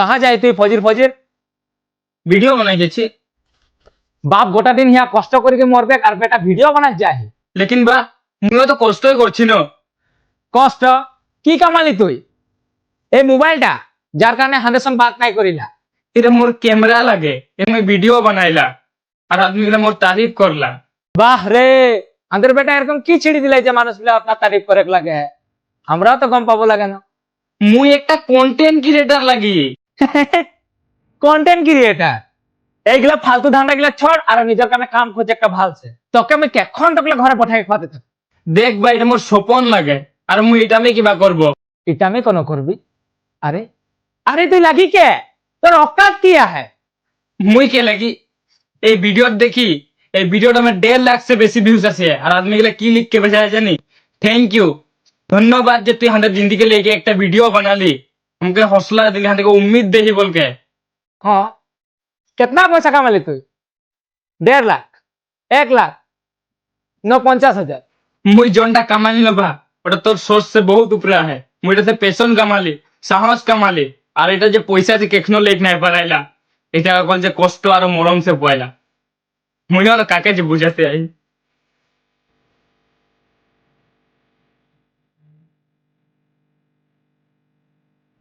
कहाँ जाए तुई फजिर फजिर ভিডিও বানাই যাচ্ছি। बाप गोटा दिन यहाँ कष्ट करके मरबे और बेटा वीडियो बना जाए লেকিন বা মুইও তো কষ্টই করছি না। कष्ट की कमाली तुई ए मोबाइलटा जार कारणे हांदे संग बात नहीं करिला এটা মোর ক্যামেরা লাগে এমনি ভিডিও বানাইলা আর আদমি মোর তারিফ করলা। वाह रे अंदर बेटा एरकम की छिड़ी दिलाई जे मानुष मिले अपना तारीफ करे लगे है हमरा तो गम पाबो लगे ना মুই একটা কন্টেন্ট ক্রিয়েটর লাগি। কন্টেন্ট ক্রিয়েটার এইগুলা ফালতু ধান্দাগুলা ছড় আর নিজের কামে কাম খোঁজ একটা ভালছে তোকে আমি কেখন তোকে ঘরে পাঠাই খাওয়াতে থাক দেখ ভাই এটা মোর স্বপন লাগে আর মুই এটা আমি কিবা করব। এটা আমি কোনো করবি আরে আরে তুই লাগি কে তোর औकात किया है মুই কে লাগি এই ভিডিও দেখি এই ভিডিওটা में 1.5 লাখ से বেশি ভিউজ আছে আর আদমি গুলা কি লিখ के भेजा है জানি थैंक यू धन्यवाद যে তুই আমাদের जिंदगी लेके একটা ভিডিও বানালি हमके हौसला दिली हमके उम्मीद देही बोल के। हाँ कितना पैसा कमा ली तू 1.5 लाख 1 लाख 50,000 মুই জনটা কামালি না ভা ওটা তোর সোর্স से बहुत ऊपर है মুই এটা পেশন কামালি সাহস কামালি আর এটা যে পয়সা যে কেখনো লেখ নাই পারাইলা এটা কল যে কষ্ট আর মরম সে পয়লা মুই আর কাকে যে বুঝাতে আই।